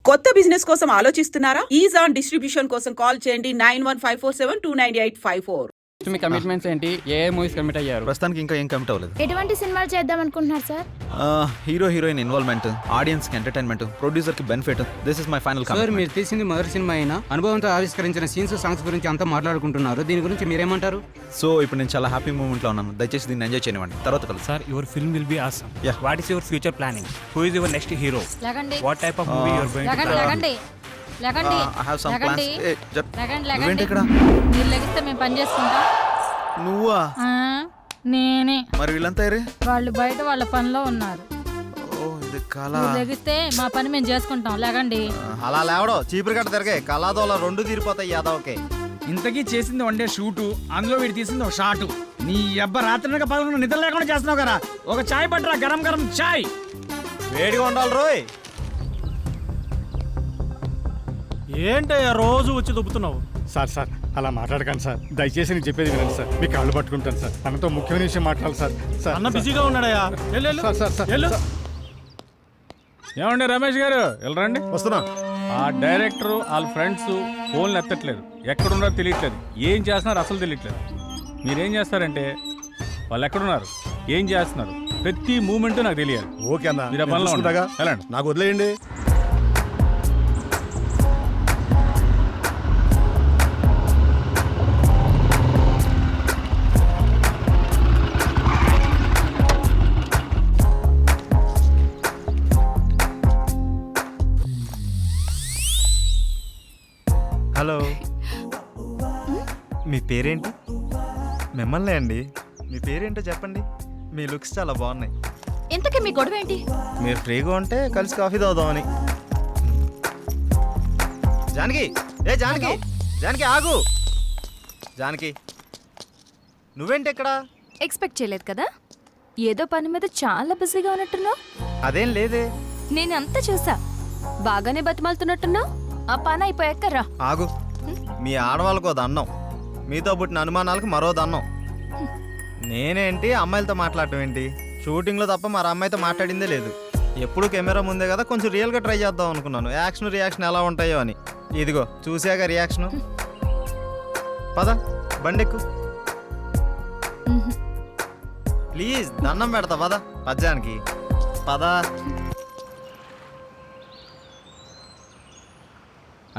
కొత్త బిజినెస్ కోసం ఆలోచిస్తున్నారా? ఈజ్ ఆన్ డిస్ట్రిబ్యూషన్ కోసం కాల్ చేయండి 9154722984. మీ కమిట్మెంట్స్ ఏంటి? ఏ మూవీస్ కమిట్ అయ్యారు? ప్రస్తుతానికి ఇంకా ఏం కమిట్ అవ్వలేదు. ఎటువంటి సినిమాలు చేద్దాం అనుకుంటున్నారు sir? Hero heroine involvement, audience కి ఎంటర్టైన్మెంట్, ప్రొడ్యూసర్ కి benefit. This is my final sir, commitment. మీరు తీసింది మొదటి సినిమా అయినా అనుభవంతో ఆవిష్కరించిన సీన్స్, సాంగ్స్ గురించి అంతా మాట్లాడుకుంటున్నారు. దీని గురించి మీరేమంటారు? సో ఇప్పుడు నేను చాలా హ్యాపీ మూమెంట్ లో ఉన్నాను. దయచేసి దీన్ని ఎంజాయ్ చేయనివ్వండి. తర్వాత కలుసు. Sir, your film will be awesome. Yeah. What is your future planning? Who is your next hero? లగండి What type of movie you are going to లగండి try? లగండి లగండి I have some plans. లగండి లగండి నువ్వేంటి లగండి ఇక్కడ? మీరు లెగిస్తే మేము పని చేసుకుంటాం. నువ్వా? నేనే. మరి వీళ్ళంతా ఏరే? వాళ్ళు బయట వాళ్ళ పనిలో ఉన్నారు. ఓ ఇది కళ. మీరు లెగిస్తే మా పని మేము చేసుకుంటాం. లగండి. అలా లేవడో చీపురు కట్ట తిరగాయి కళాదోళ రెండు తీరిపోతాయి యాదవకే. ఇంతకీ చేసింది వన్ డే షూటు, అందులో వీడు తీసింది ఒక షాటు. నీ అబ్బ రాత్రి పదకొండు నిద్ర లేకుండా చేస్తున్నావు కదా. ఒక చాయ్ పట్టరా, గరం గరం చాయ్. వేడిగా ఉండాలి రోయ్. ఏంటయ్యా రోజు వచ్చి దుబ్బుతున్నావు? సార్ సార్ అలా మాట్లాడకండి సార్. దయచేసి నేను చెప్పేది వినండి సార్. మీ కాళ్ళు పట్టుకుంటాను సార్. తనతో ముఖ్యమైన విషయం మాట్లాడాలి సార్. సార్ అన్న బిజీగా ఉన్నాడయ్యా. సార్ సార్ సార్ ఏమండి రమేష్ గారు, వెళ్ళరండి. వస్తున్నా. ఆ డైరెక్టర్ వాళ్ళ ఫ్రెండ్స్ ఫోన్లు ఎత్తట్లేదు, ఎక్కడున్నారో తెలియట్లేదు, ఏం చేస్తున్నారో అసలు తెలియట్లేదు. మీరేం చేస్తారంటే వాళ్ళు ఎక్కడున్నారు, ఏం చేస్తున్నారు, ప్రతి మూమెంట్ నాకు తెలియాలి. ఓకే అన్న, మీరు ఆ పనిలో చూసుకుంటాగా. ఉండండి. వెళ్ళండి. నాకు వదిలేయండి. హలో, మీ పేరేంటి? మిమ్మల్ని అండి. మీ పేరేంటో చెప్పండి. మీ లుక్స్ చాలా బాగున్నాయి. ఇంతకీ మీ గొడవ ఏంటి? మీరు ఫ్రీగా ఉంటే కలిసి కాఫీ తాగుదామని. జానకి, ఏ జానకి, జానకి ఆగు. జానకి, నువ్వేంటి ఇక్కడ? ఎక్స్పెక్ట్ చేయలేదు కదా. ఏదో పని మీద చాలా బిజీగా ఉన్నట్టున్నావు. అదేం లేదే. నేను అంతా చూసా. బాగానే బతిమాలుతున్నట్టున్నావు. ఆ పని అయిపోయాక రా. ఆగు. మీ ఆడవాళ్ళకో దన్నం, మీతో పుట్టిన అనుమానాలకు మరో దన్నం. నేనేంటి అమ్మాయిలతో మాట్లాడటం ఏంటి? షూటింగ్లో తప్ప మరి అమ్మాయితో మాట్లాడిందే లేదు. ఎప్పుడు కెమెరా ముందే కదా, కొంచెం రియల్గా ట్రై చేద్దాం అనుకున్నాను. యాక్షన్ రియాక్షన్ ఎలా ఉంటాయో అని. ఇదిగో చూసాక రియాక్షను. పద బండెక్కు ప్లీజ్, దండం పెడతా. పద పద్యానికి పద.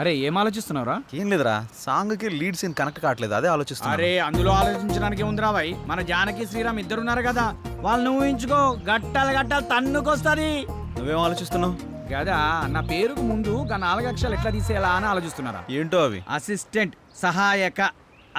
అరే ఏం ఆలోచిస్తున్నావురా? ఏం లేదురా, సాంగ్ కి లీడ్ సీన్ కనెక్ట్ కావట్లేదు, అదే ఆలోచిస్తున్నా. అరే అందులో ఆలోచించడానికి ఉందిరా భాయ్. మన జానకి శ్రీరామ్ ఇద్దరున్నారు కదా, వాళ్ళని ఊహించుకో. గట్టాలు గట్టాలు తన్నుకొస్తుంది. నువ్వేం ఆలోచిస్తున్నావు? కదా నా పేరుకు ముందు 4 అక్షరాలు ఎట్లా తీసేయాలా అని ఆలోచిస్తున్నారా? ఏంటో అవి? అసిస్టెంట్, సహాయక.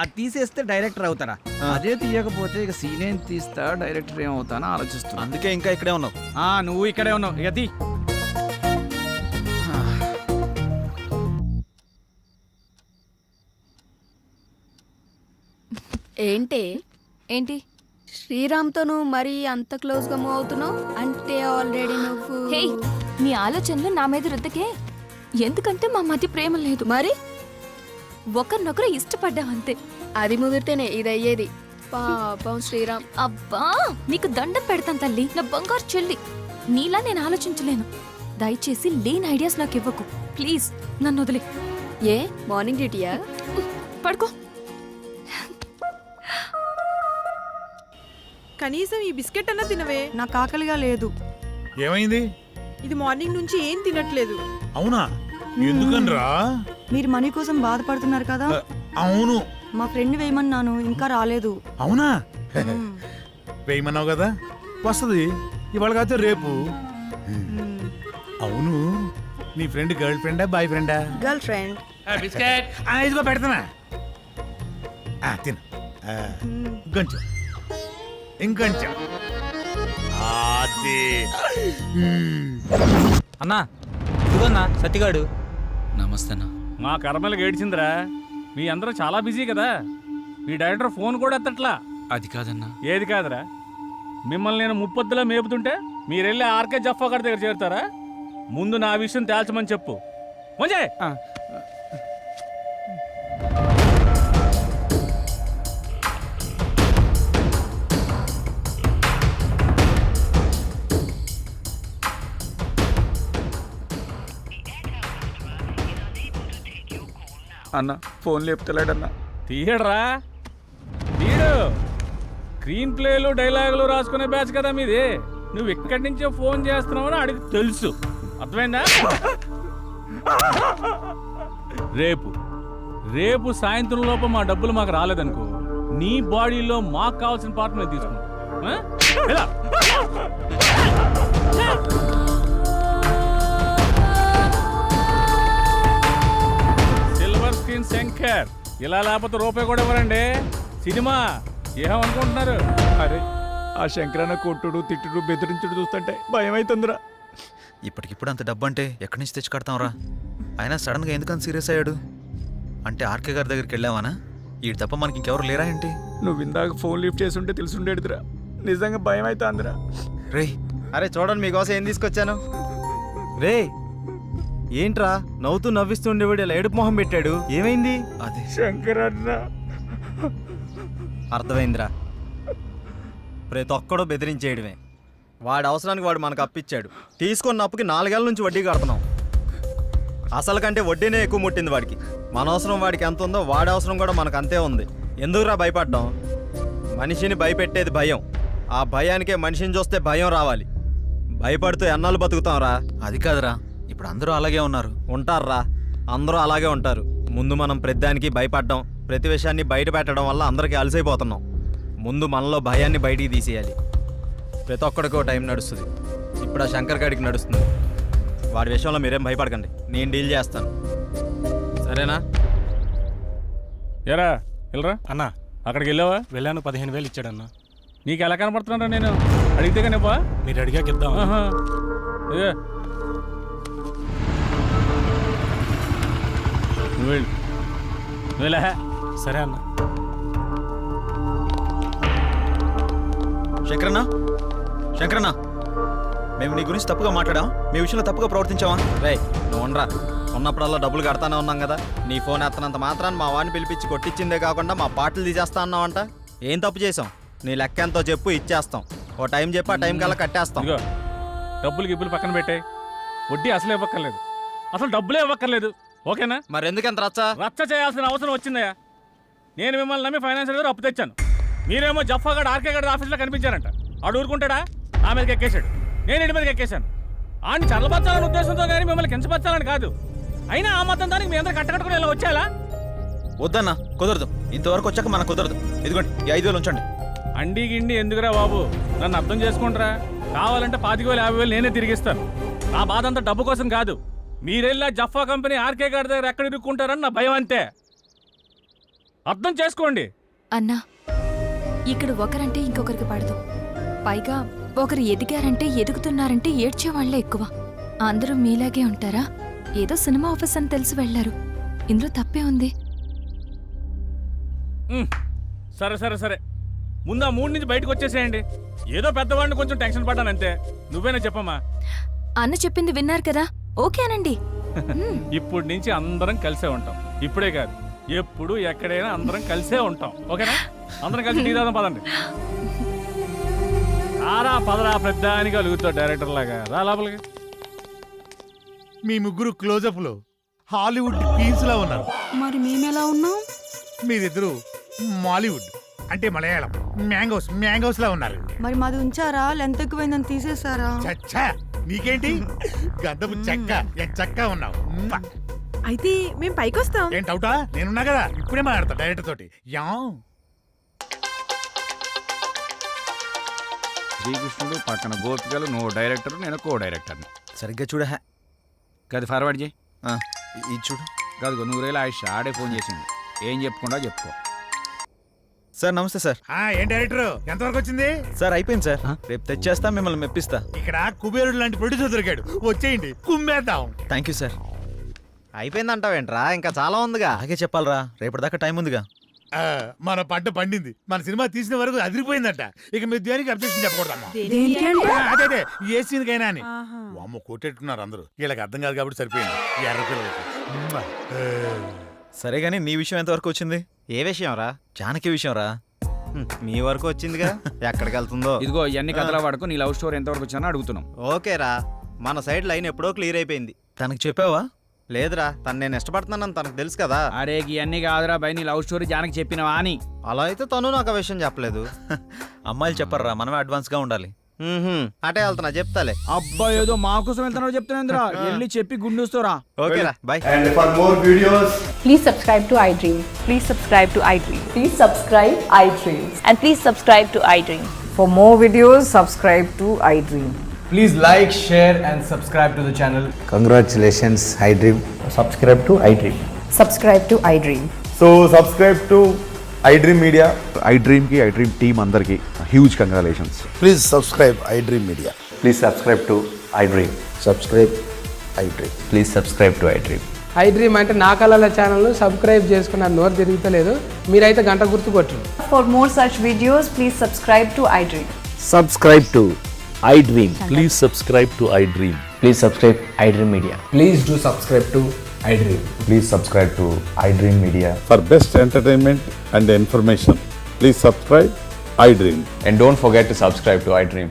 అది తీసేస్తే డైరెక్టర్ అవుతారా? అదే తీయకపోతే ఇక సీన్ ఏం తీస్తా, డైరెక్టర్ ఏమవుతానో ఆలోచిస్తున్నా. అందుకే ఇంకా ఇక్కడే ఉన్నావు. నువ్వు ఇక్కడే ఉన్నావు. ఇక తీ. ఏంటి శ్రీరామ్తో నువ్వు మరీ అంత క్లోజ్గా మూవ్ అవుతున్నావు అంటే ఆల్రెడీ నువ్వు. హే, నీ ఆలోచనలు నా మీద రుద్దకే. ఎందుకంటే మా మధ్య ప్రేమ లేదు. మరి ఒకరినొకరు ఇష్టపడ్డాం అంతే. అది ముదిరితేనే ఇది అయ్యేది. పాపం శ్రీరామ్. అబ్బా, నీకు దండం పెడతాను తల్లి, నా బంగారు చెల్లి. నీలా నేను ఆలోచించలేను. దయచేసి లేని ఐడియాస్ నాకు ఇవ్వకు ప్లీజ్. నన్ను వదిలే. ఏ మార్నింగ్ డ్యూటీయా? పడుకో. కనీసం ఈ బిస్కెట్ అన్న తినవే. నాకు ఆకలిగా లేదు. ఏమైంది? ఇది మార్నింగ్ నుంచి ఏం తినట్లేదు. అవునా? ఎందుకనరా? మీరు మనీ కోసం బాధపడుతున్నారు కదా. అవును. మా ఫ్రెండ్ వేయమన్నాను, ఇంకా రాలేదు. అవునా? వేయమన్నావు కదా, వస్తుంది ఇవాళ కాదు రేపు. అవును, నీ ఫ్రెండ్ గర్ల్ ఫ్రెండా బాయ్ ఫ్రెండా? Girl friend. బిస్కెట్ ఇదిగో పెడుతున్నా, తిను. ఇంకొంచెం ఇంకొంచెం. అన్నా ఇదిగోన్నా సత్తిగాడు. నమస్తే అన్న. మా కర్మలకు ఏడ్చిందిరా. మీ అందరూ చాలా బిజీ కదా. మీ డైరెక్టర్ ఫోన్ కూడా ఎత్తట్లా. అది కాదన్నా. ఏది కాదురా? మిమ్మల్ని నేను ముప్పొద్దులో మేపుతుంటే మీరెళ్ళి ఆర్కే జఫా గారి దగ్గర చేరుతారా? ముందు నా విషయం తేల్చమని చెప్పు. మంజయ్ అన్న ఫోన్ లేపుతలేడన్నా. తీయడరా తీయడు. స్క్రీన్ ప్లేలు డైలాగులు రాసుకునే బ్యాచ్ కదా మీది. నువ్వు ఎక్కడి నుంచో ఫోన్ చేస్తున్నావని అడిగి తెలుసు. అర్థమైందా? రేపు సాయంత్రం లోపు మా డబ్బులు మాకు రాలేదనుకో, నీ బాడీలో మాకు కావాల్సిన పార్ట్ మేము తీసుకుంటాం. ఎలా? Silver screen Shankar. ఇలా లేకపోతే రూపాయి కూడా ఇవ్వరండి. సినిమా ఏమనుకుంటున్నారు? అరే ఆ శంకరన్న కొట్టుడు తిట్టుడు బెదిరించుడు చూస్తుంటే భయం అవుతుందిరా. ఇప్పటికిప్పుడు అంత డబ్బు అంటే ఎక్కడి నుంచి తెచ్చి కడతాంరా? అయినా సడన్గా ఎందుకని సీరియస్ అయ్యాడు? అంటే ఆర్కే గారి దగ్గరికి వెళ్ళావానా? ఈ తప్ప మనకి ఇంకెవరు లేరా ఏంటి? నువ్వు ఇందాక ఫోన్ లిఫ్ట్ చేసి ఉంటే తెలుసుండేదిరా. నిజంగా భయం అవుతుందిరా. రే అరే చూడండి మీకోసం ఏం తీసుకొచ్చాను. రే ఏంట్రా నవ్వుతూ నవ్విస్తుండేవాడు ఇలా ఏడుపు మొహం పెట్టాడు? ఏమైంది? అదే శంకరన్న అర్థమైందిరా. ప్రతి ఒక్కడో బెదిరించేయడమే. వాడి అవసరానికి వాడు మనకు అప్పిచ్చాడు. తీసుకున్న అప్పుకి 4 ఏళ్ళ నుంచి వడ్డీ కడుతున్నాం. అసలు కంటే వడ్డీనే ఎక్కువ ముట్టింది వాడికి. మన అవసరం వాడికి ఎంత ఉందో వాడి అవసరం కూడా మనకు అంతే ఉంది. ఎందుకురా భయపడ్డాం? మనిషిని భయపెట్టేది భయం. ఆ భయానికే మనిషిని చూస్తే భయం రావాలి. భయపడుతూ ఎన్నాళ్ళు బతుకుతాంరా? అది కాదురా, ఇప్పుడు అందరూ అలాగే ఉన్నారు. ఉంటారా, అందరూ అలాగే ఉంటారు. ముందు మనం ప్రతిదానికి భయపడ్డాం, ప్రతి విషయాన్ని బయట పెట్టడం వల్ల అందరికీ అలసైపోతున్నాం. ముందు మనలో భయాన్ని బయటికి తీసేయాలి. ప్రతి ఒక్కడికో టైం నడుస్తుంది. ఇప్పుడు ఆ శంకర్ గాడికి నడుస్తుంది. వాడి విషయంలో మీరేం భయపడకండి, నేను డీల్ చేస్తాను. సరేనా? ఎరా వెళ్ళరా. అన్నా అక్కడికి వెళ్ళావా? వెళ్ళాను, 15,000 ఇచ్చాడన్నా. నీకు ఎలా కనపడుతున్నారా? నేను అడిగితే కానీ మీరు అడిగాక ఇద్దాం. నువ్వు సరే అన్న. శంకరన్న, మేము నీ గురించి తప్పుగా మాట్లాడాం, మీ విషయంలో తప్పుగా ప్రవర్తించావా? రే నువ్వు ఉండరా. ఉన్నప్పుడల్లా డబ్బులు కడతానే ఉన్నాం కదా. నీ ఫోన్ ఎత్తనంత మాత్రాన్ని మా వాడిని పిలిపించి కొట్టించిందే కాకుండా మా పాటలు తీసేస్తా అన్నావంట. ఏం తప్పు చేసాం? నీ లెక్క ఎంతో చెప్పు, ఇచ్చేస్తాం. ఓ టైం చెప్పి ఆ టైం కల్లా కట్టేస్తాం. ఇదిగో డబ్బులు గిబ్బులు పక్కన పెట్టే. వడ్డీ అసలు ఇవ్వక్కర్లేదు, అసలు డబ్బులే ఇవ్వక్కర్లేదు. ఓకేనా? మరి ఎందుకు ఎంత రచ్చ? రచ్చ చేయాల్సిన అవసరం వచ్చిందయ్యా. నేను మిమ్మల్ని నమ్మి ఫైనాన్షియల్ గారు అప్పు తెచ్చాను. మీరేమో జఫాగడ్ ఆర్కే గడ్ ఆఫీస్లో కనిపించారంట. ఆడు ఊరుకుంటాడా? ఆ మీదకి ఎక్కేశాడు, నేను ఇంటి మీదకి ఎక్కేశాను. ఆడిని చల్లబచ్చాలనే ఉద్దేశంతో కానీ మిమ్మల్ని కించపరచాలని కాదు. అయినా ఆ మొత్తం దానికి మీ అందరూ కట్టకట్టుకుని ఇలా వచ్చేలా? వద్దన్నా, కుదరదు. ఇంతవరకు వచ్చాక మనకు కుదరదు. ఇదిగోండి ఈ 5,000 ఉంచండి. అండి గిండి ఎందుకురా బాబు? నన్ను అర్థం చేసుకుంటారా? కావాలంటే 25,000 50,000 నేనే తిరిగిస్తాను. నా బాధ అంతా డబ్బు కోసం కాదు. మీరెళ్ళా జఫా కంపెనీ ఆర్కే గారి దగ్గర ఎక్కడ ఇరుక్కుంటారని నా భయం అంతే. అర్థం చేసుకోండి. అన్నా, ఇక్కడ ఒకరంటే ఇంకొకరికి పడదు. పైగా ఒకరు ఎదిగారంటే ఎదుగుతున్నారంటే ఏడ్చేవాళ్లే ఎక్కువ. అందరూ మీలాగే ఉంటారా? ఏదో సినిమా ఆఫీస్ అని తెలిసి వెళ్లారు. ఇందులో తప్పే ఉంది. సరే సరే సరే, ముందు ఆ 3 నుంచి బయటకు వచ్చేసేయండి. ఏదో పెద్దవాడిని కొంచెం టెన్షన్ పడ్డానంతే. నువ్వేనా చెప్పమ్మా? అన్న చెప్పింది విన్నారు కదా, ఓకేనండి. ఇప్పుడు నుంచి అందరం కలిసే ఉంటాం. ఇప్పుడే కాదు, ఎప్పుడు ఎక్కడైనా అందరం కలిసే ఉంటాం. ఓకేనా? అందరం కలిసి టీ తాగుదాం పదండి. ఆరా పదరా, పెద్ద అని కలుగుతావు డైరెక్టర్ లాగా. రా లోపలికి. మీ ముగ్గురు క్లోజప్ లో హాలీవుడ్ క్వీన్స్ లా ఉన్నారు. మరి మేమెలా ఉన్నాం? మీరిద్దరు మాలీవుడ్ అంటే మలయాళం మ్యాంగోస్ లా ఉన్నారు. మరి మాది ఉంచారా? లెంత్ ఎక్కువైందని తీసేసారా? చచ్చా, నీకేంటి గంధపు చెక్క చక్క ఉన్నావు. అయితే మేము పైకొస్తాం. ఏం డౌటా? నేనున్నా కదా, ఇప్పుడే మాట్లాడతా డైరెక్టర్ తోటి. యా శ్రీకృష్ణుడు పక్కన గోపికలు, నువ్వు డైరెక్టర్, నేను కో డైరెక్టర్ని. సరిగ్గా చూడ. గది ఫార్వర్డ్ చేయి. ఇది చూడు. కాదు, 100,000 ఆయుష్ ఆడే ఫోన్ చేసింది. ఏం చెప్పుకుండా చెప్పుకో. సార్ నమస్తే సార్. ఏం డైరెక్టర్, ఎంతవరకు వచ్చింది? సార్ అయిపోయింది సార్. రేపు తెచ్చేస్తా, మిమ్మల్ని మెప్పిస్తా. ఇక్కడ కుబేరుడు లాంటి ప్రొడ్యూసర్ దొరికాడు, వచ్చేయండి కుమ్మేద్దాం. Thank you sir. అయిపోయిందంటావేంట్రా? ఇంకా చాలా ఉందిగా. అలాగే చెప్పాలరా, రేపటిదాకా టైం ఉందిగా. మన పంట పండింది. మన సినిమా తీసిన వరకు అదిరిపోయిందట. ఇక మీరు దేనికి అబ్జెక్షన్ చెప్పకూడదమ్మా. అదే ఏ సీన్ కైనా అని. అమ్మ కొట్టేట్టున్నారు అందరూ. వీళ్ళకి అర్థం కాదు కాబట్టి సరిపోయింది. ఎర్ర పిల్లలకి. సరే గానీ నీ విషయం ఎంతవరకు వచ్చింది? ఏ విషయం రా? జానకి విషయం రా. మీ వరకు వచ్చిందిగా, ఎక్కడికి వెళ్తుందో. ఇదిగో ఇవన్నీ కథలా వాడుకో. నీ లవ్ స్టోరీ ఎంతవరకు వచ్చానో అడుగుతున్నాం. ఓకేరా, మన సైడ్ లైన్ ఎప్పుడో క్లియర్ అయిపోయింది. తనకి చెప్పావా? లేదురా తను నేను ఇష్టపడుతున్నానని తనకు తెలుసు కదా. అరే ఇవన్నీ కాదురా బై, నీ లవ్ స్టోరీ జానకి చెప్పినవా అని. అలా అయితే తను నాకు ఆ విషయం చెప్పలేదు. అమ్మాయిలు చెప్పర్రా, మనమే అడ్వాన్స్గా ఉండాలి. అటే వెళ్తున్నా, చెప్తాలే. అబ్బా ఏదో మా కోసం వెళ్తున్నావు చెప్తున్నాంద్రా, వెళ్ళి చెప్పి గుండూస్తారా. ఓకేరా, bye. And for more videos, please subscribe to iDream. Please subscribe to iDream. Please subscribe iDream. And please subscribe to iDream. For more videos subscribe to iDream. please like, share and subscribe to the channel. Congratulations iDream. Subscribe to iDream. Subscribe to iDream. So subscribe to iDream Media. iDream కి iDream team అందరికి huge congratulations. Please subscribe iDream media. Please subscribe to iDream. Subscribe iDream. Please subscribe to iDream. iDream అంటే నా కళల channel subscribe చేసుకున్న నోరు తిరుగుతలేదు, మీరైతే గంట గుర్తు కొట్టు. For more such videos please subscribe to iDream. Subscribe to iDream. Please subscribe to iDream. Please subscribe iDream Media. Please do subscribe to iDream. Please subscribe to iDream media. For best entertainment and information, please subscribe iDream. And don't forget to subscribe to iDream.